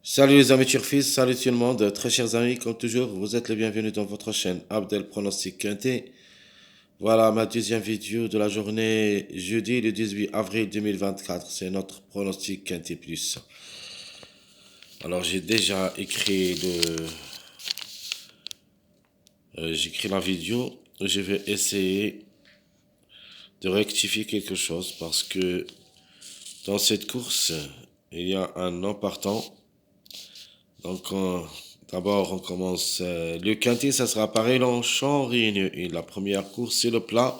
Salut les amis turfis, salut tout le monde, très chers amis, comme toujours, vous êtes les bienvenus dans votre chaîne Abdel Pronostic Quintet. Voilà ma deuxième vidéo de la journée jeudi le 18 avril 2024, c'est notre pronostic Quintet Plus. Alors j'ai déjà écrit j'ai écrit la vidéo, je vais essayer de rectifier quelque chose parce que dans cette course, il y a un non partant. Donc, d'abord, on commence. Le quintet, ça sera pareil Longchamp Réunion 1. La première course, c'est le plat.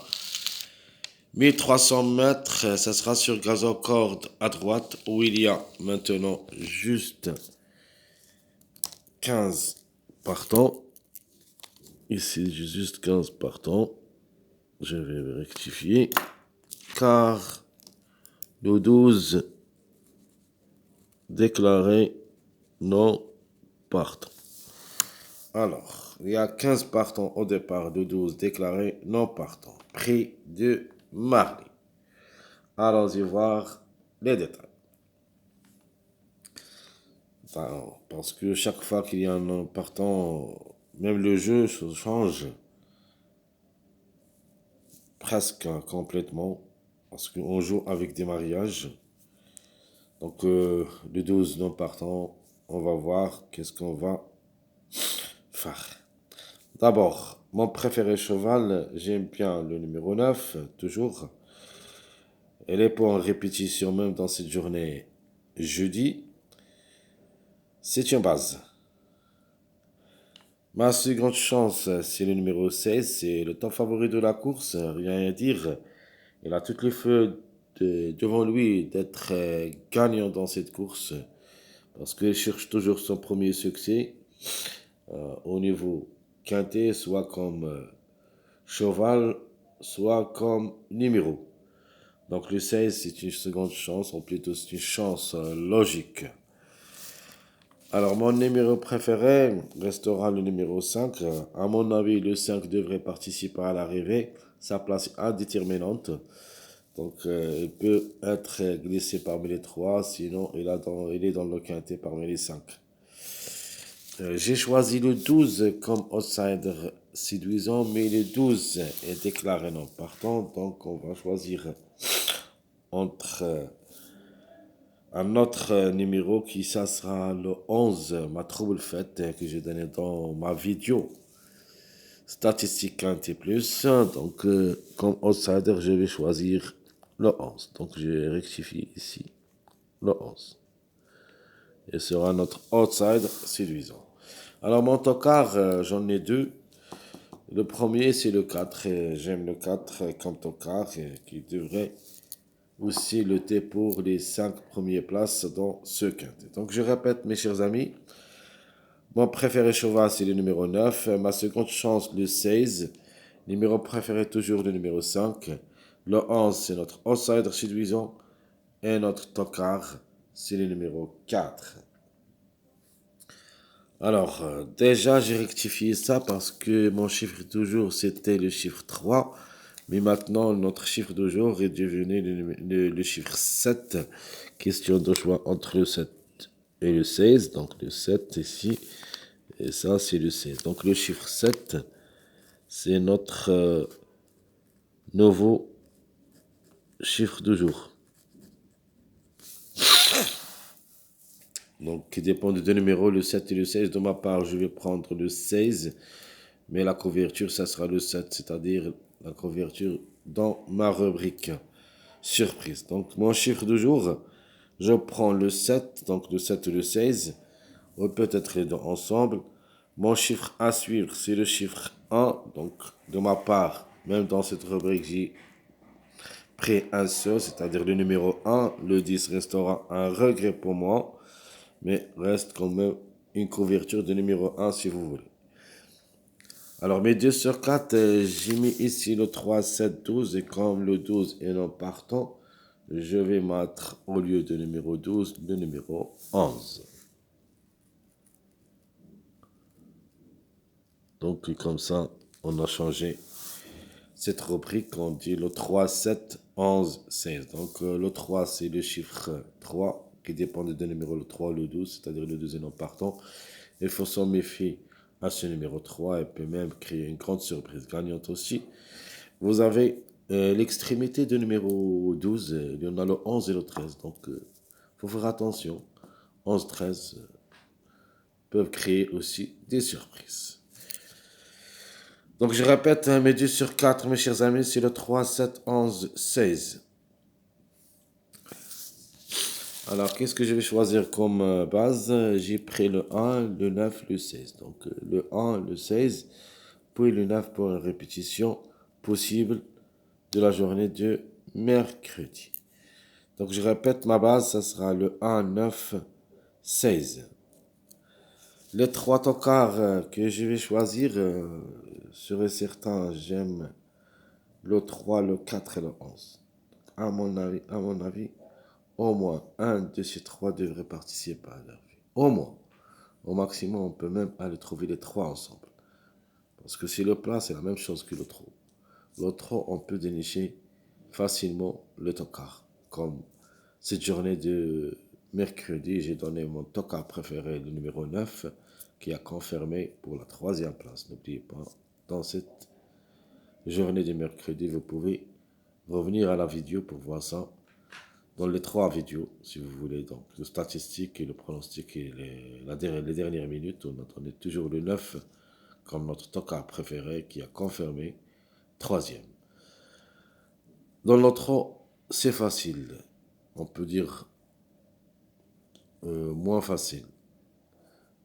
1300 mètres, ça sera sur gazon corde à droite, où il y a maintenant juste 15 partants. Ici, j'ai juste 15 partants. Je vais rectifier. Car le 12 déclaré non partant. Alors, il y a 15 partants au départ de 12 déclarés non partants. Prix de Marley. Allons-y voir les détails. Enfin, parce que chaque fois qu'il y a un non partant, même le jeu se change presque complètement. Parce qu'on joue avec des mariages. Donc, le 12 non partant, on va voir qu'est-ce qu'on va faire. D'abord, mon préféré cheval, j'aime bien le numéro 9, toujours. Elle est pour en répétition même dans cette journée jeudi. C'est une base. Ma seconde chance, c'est le numéro 16. C'est le temps favori de la course. Rien à dire. Il a toutes les feux devant lui d'être gagnant dans cette course. Parce qu'il cherche toujours son premier succès au niveau quintet, soit comme cheval, soit comme numéro. Donc le 16, c'est une seconde chance, ou plutôt c'est une chance logique. Alors mon numéro préféré restera le numéro 5. À mon avis, le 5 devrait participer à l'arrivée. Sa place est indéterminante. Donc il peut être glissé parmi les trois, sinon il est dans le quintet parmi les 5. J'ai choisi le 12 comme outsider séduisant, mais le 12 est déclaré non partant, donc on va choisir entre un autre numéro qui ça sera le 11, ma trouble faite que j'ai donné dans ma vidéo statistique quintet plus. Donc comme outsider, je vais choisir le 11. Donc j'ai rectifié ici le 11. Et sera notre outsider séduisant. Alors mon tocard, j'en ai deux. Le premier c'est le 4. J'aime le 4 comme tocard qui devrait aussi lutter pour les 5 premières places dans ce quintet. Donc je répète mes chers amis, mon préféré cheval c'est le numéro 9, ma seconde chance le 16, numéro préféré toujours le numéro 5, le 11 c'est notre outsider séduisant et notre tocard c'est le numéro 4. Alors déjà j'ai rectifié ça parce que mon chiffre du jour c'était le chiffre 3. Mais maintenant, notre chiffre du jour est devenu le chiffre 7. Question de choix entre le 7 et le 16. Donc le 7 ici. Et ça, c'est le 16. Donc le chiffre 7, c'est notre nouveau chiffre du jour. Donc qui dépend de deux numéros, le 7 et le 16. De ma part, je vais prendre le 16. Mais la couverture, ça sera le 7. C'est-à-dire la couverture dans ma rubrique surprise. Donc mon chiffre du jour, je prends le 7, donc le 7 et le 16. On peut être les deux ensemble. Mon chiffre à suivre, c'est le chiffre 1. Donc de ma part, même dans cette rubrique, j'ai pris un seul, c'est-à-dire le numéro 1. Le 10 restera un regret pour moi, mais reste quand même une couverture de numéro 1 si vous voulez. Alors mes 2 sur 4, j'ai mis ici le 3, 7, 12 et comme le 12 est non partant, je vais mettre au lieu de numéro 12 le numéro 11. Donc comme ça, on a changé cette rubrique, on dit le 3, 7, 11, 16. Donc le 3 c'est le chiffre 3, qui dépendent des numéros le 3 ou le 12, c'est-à-dire le deuxième en partant. Il faut s'en méfier à ce numéro 3 et peut même créer une grande surprise gagnante aussi. Vous avez l'extrémité du numéro 12, il y en a le 11 et le 13, donc il faut faire attention. 11, 13 peuvent créer aussi des surprises. Donc je répète, mes 2 sur 4, mes chers amis, c'est le 3, 7, 11, 16. Alors, qu'est-ce que je vais choisir comme base? J'ai pris le 1, le 9, le 16. Donc, le 1, le 16, puis le 9 pour une répétition possible de la journée de mercredi. Donc, je répète, ma base, ça sera le 1, 9, 16. Les 3 tocards que je vais choisir, seraient certains, j'aime le 3, le 4 et le 11. À mon avis, au moins un de ces 3 devrait participer à leur vie. Au moins. Au maximum, on peut même aller trouver les 3 ensemble. Parce que si le plat, c'est la même chose que l'autre. L'autre, on peut dénicher facilement le tocard. Comme cette journée de mercredi, j'ai donné mon tocard préféré, le numéro 9, qui a confirmé pour la 3e place. N'oubliez pas, dans cette journée de mercredi, vous pouvez revenir à la vidéo pour voir ça. Dans les 3 vidéos, si vous voulez, donc le statistique et le pronostic et les dernières minutes, on attendait toujours le 9 comme notre tocard préféré qui a confirmé 3e. Dans l'autre, c'est facile, on peut dire moins facile.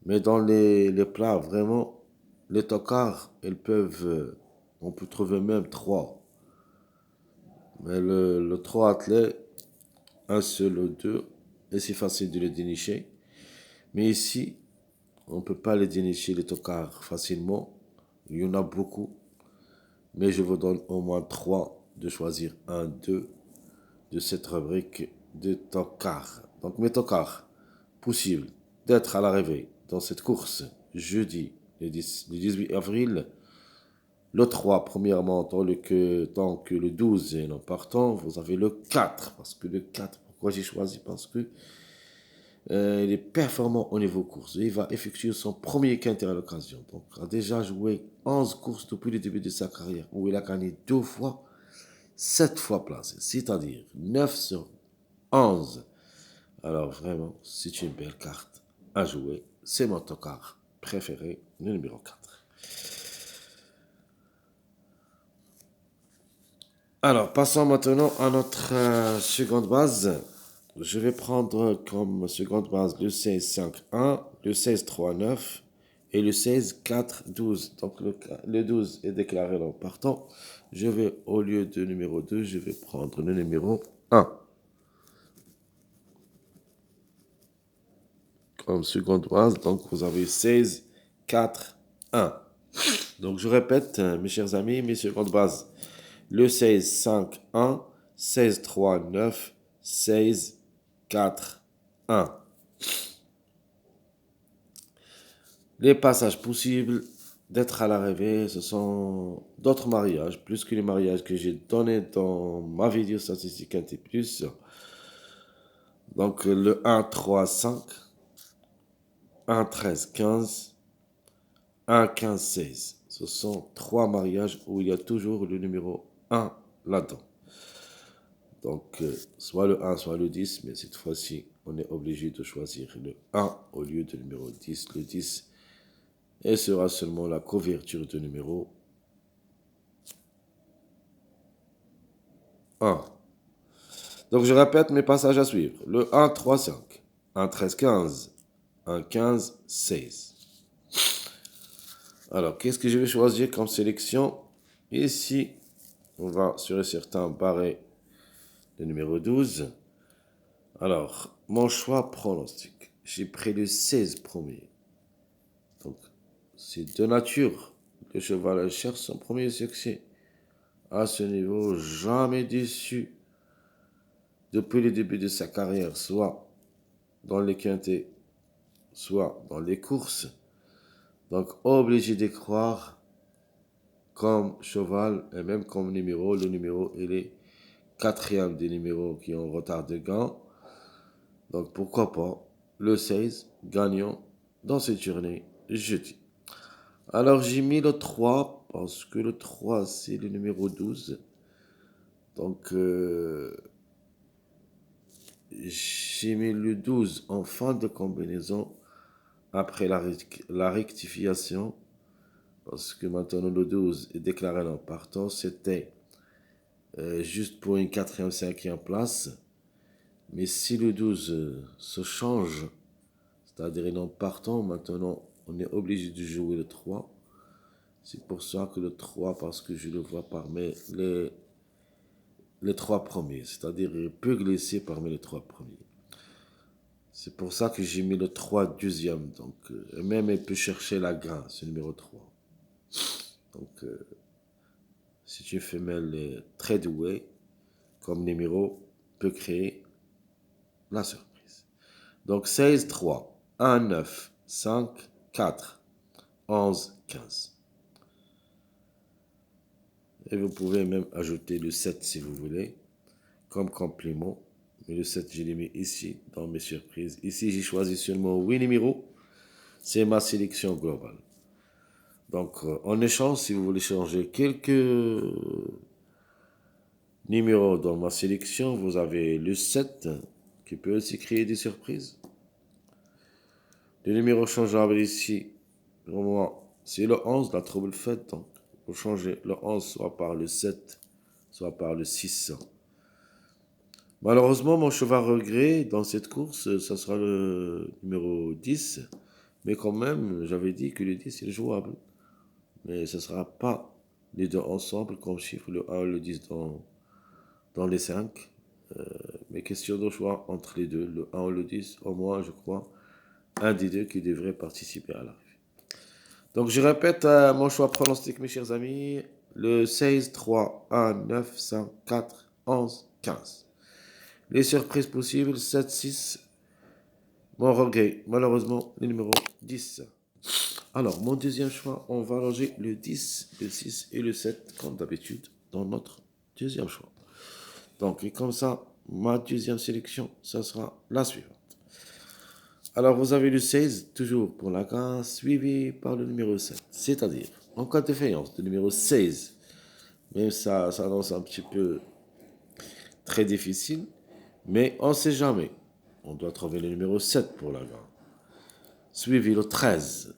Mais dans les plats, vraiment, les tocards, elles peuvent, on peut trouver même 3. Mais le 3 athlètes, un seul ou 2, et c'est facile de les dénicher. Mais ici, on ne peut pas les dénicher, les tocards, facilement. Il y en a beaucoup. Mais je vous donne au moins 3 de choisir un, 2 de cette rubrique de tocards. Donc mes tocards, possible d'être à l'arrivée dans cette course jeudi, le 18 avril. Le 3, premièrement, tant que le 12 est en partant, vous avez le 4. Parce que le 4, pourquoi j'ai choisi? Parce que il est performant au niveau course. Il va effectuer son premier quintet à l'occasion. Donc, il a déjà joué 11 courses depuis le début de sa carrière, où il a gagné 2 fois, 7 fois placé, c'est-à-dire 9 sur 11. Alors, vraiment, c'est une belle carte à jouer. C'est mon tocard préféré, le numéro 4. Alors, passons maintenant à notre seconde base. Je vais prendre comme seconde base le 16-5-1, le 16-3-9 et le 16-4-12. Donc le 12 est déclaré en partant. Je vais, au lieu de numéro 2, je vais prendre le numéro 1. Comme seconde base, donc vous avez 16-4-1. Donc je répète, mes chers amis, mes secondes bases. Le 16-5-1, 16-3-9, 16-4-1. Les passages possibles d'être à l'arrivée, ce sont d'autres mariages, plus que les mariages que j'ai donnés dans ma vidéo statistique NT+. Donc le 1, 3, 5, 1, 13, 15, 1, 15, 16. Ce sont 3 mariages où il y a toujours le numéro 1 là-dedans. Donc soit le 1, soit le 10, mais cette fois-ci, on est obligé de choisir le 1 au lieu du numéro 10. Le 10 et sera seulement la couverture de numéro 1. Donc je répète mes passages à suivre. Le 1, 3, 5. 1, 13, 15. 1, 15, 16. Alors, qu'est-ce que je vais choisir comme sélection? Ici, on va sur un certain barré le numéro 12. Alors, mon choix pronostic. J'ai pris le 16 premier. Donc, c'est de nature. Le cheval cherche son premier succès. À ce niveau, jamais déçu depuis le début de sa carrière, soit dans les quintets, soit dans les courses. Donc, obligé d'y croire comme cheval et même comme numéro. Le numéro, il est 4e des numéros qui ont retard de gants. Donc pourquoi pas le 16 gagnant dans cette journée jeudi. Alors j'ai mis le 3 parce que le 3 c'est le numéro 12. Donc j'ai mis le 12 en fin de combinaison après la rectification. Parce que maintenant le 12 est déclaré non partant. C'était juste pour une quatrième, cinquième place. Mais si le 12 se change, c'est-à-dire non partant, maintenant on est obligé de jouer le 3. C'est pour ça que le 3, parce que je le vois parmi les trois premiers. C'est-à-dire il peut glisser parmi les trois premiers. C'est pour ça que j'ai mis le 3 deuxième. Donc, même il peut chercher la grain, c'est le numéro 3. Donc, c'est une femelle très douée, comme numéro, peut créer la surprise. Donc 16, 3, 1, 9, 5, 4, 11, 15. Et vous pouvez même ajouter le 7 si vous voulez, comme complément. Mais le 7, je l'ai mis ici, dans mes surprises. Ici, j'ai choisi seulement 8 numéros. C'est ma sélection globale. Donc, en échange, si vous voulez changer quelques numéros dans ma sélection, vous avez le 7, qui peut aussi créer des surprises. Le numéro changeable ici, pour moi, c'est le 11, la trouble faite. Donc, vous changez le 11 soit par le 7, soit par le 6. Malheureusement, mon cheval regret dans cette course, ça sera le numéro 10. Mais quand même, j'avais dit que le 10 est jouable. Mais ce ne sera pas les deux ensemble comme chiffre, le 1 et le 10 dans les 5. Mais question de choix entre les deux, le 1 et le 10, au moins, je crois, un des deux qui devrait participer à l'arrivée. Donc, je répète mon choix pronostic, mes chers amis. Le 16, 3, 1, 9, 5, 4, 11, 15. Les surprises possibles, 7, 6. Mon regret, malheureusement, le numéro 10. Alors, mon deuxième choix, on va loger le 10, le 6 et le 7, comme d'habitude, dans notre deuxième choix. Donc, et comme ça, ma deuxième sélection, ça sera la suivante. Alors, vous avez le 16, toujours pour la grâce, suivi par le numéro 7. C'est-à-dire, en cas de défaillance, le numéro 16, même ça annonce un petit peu très difficile, mais on ne sait jamais. On doit trouver le numéro 7 pour la grâce. Suivi le 13.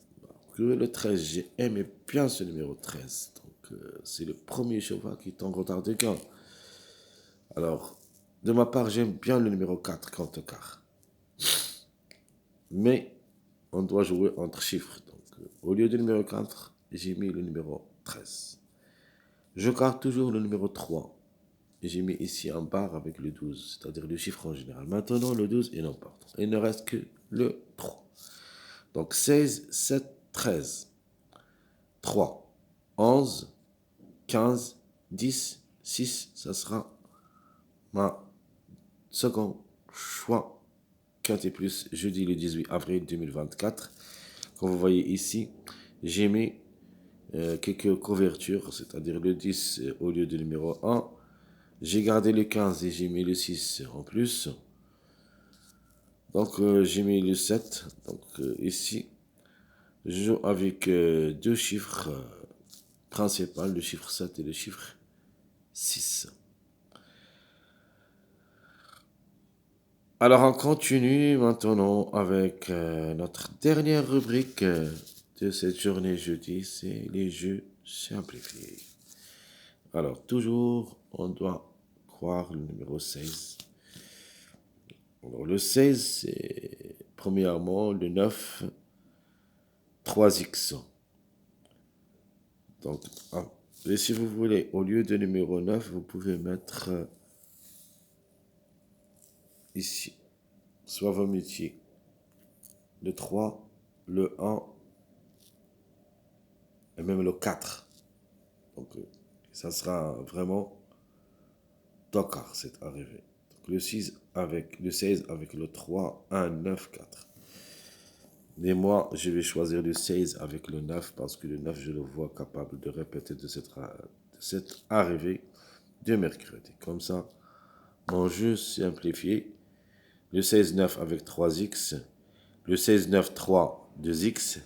Le 13, j'ai aimé bien ce numéro 13. Donc, c'est le premier cheval qui est en retard de gain. Alors, de ma part, j'aime bien le numéro 4, quart. Mais, on doit jouer entre chiffres. Donc, au lieu du numéro 4, j'ai mis le numéro 13. Je garde toujours le numéro 3. Et j'ai mis ici un barre avec le 12, c'est-à-dire le chiffre en général. Maintenant, le 12 est n'importe. Il ne reste que le 3. Donc, 16, 7, 13, 3, 11, 15, 10, 6, ça sera ma second choix. Quintet plus, jeudi le 18 avril 2024. Comme vous voyez ici, j'ai mis quelques couvertures, c'est-à-dire le 10 au lieu du numéro 1. J'ai gardé le 15 et j'ai mis le 6 en plus. Donc j'ai mis le 7. Donc ici, je joue avec deux chiffres principaux, le chiffre 7 et le chiffre 6. Alors on continue maintenant avec notre dernière rubrique de cette journée jeudi, c'est les jeux simplifiés. Alors toujours, on doit croire le numéro 16. Alors le 16, c'est premièrement le 9, 3x. Donc, et si vous voulez, au lieu de numéro 9, vous pouvez mettre ici, soit vos métiers, le 3, le 1 et même le 4. Donc, ça sera vraiment d'accord, cette arrivée. Donc, le 6 avec le 16 avec le 3, 1, 9, 4. Mais moi, je vais choisir le 16 avec le 9 parce que le 9, je le vois capable de répéter de cette arrivée de mercredi. Comme ça, mon jeu simplifié le 16-9 avec 3x, le 16-9-3, 2x,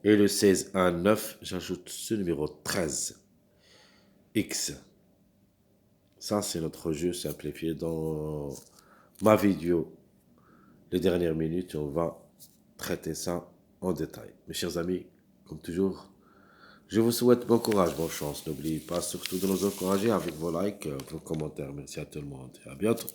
et le 16-1-9, j'ajoute ce numéro 13, x. Ça, c'est notre jeu simplifié. Dans ma vidéo, les dernières minutes, on va traiter ça en détail. Mes chers amis, comme toujours, je vous souhaite bon courage, bonne chance. N'oubliez pas surtout de nous encourager avec vos likes, vos commentaires. Merci à tout le monde et à bientôt.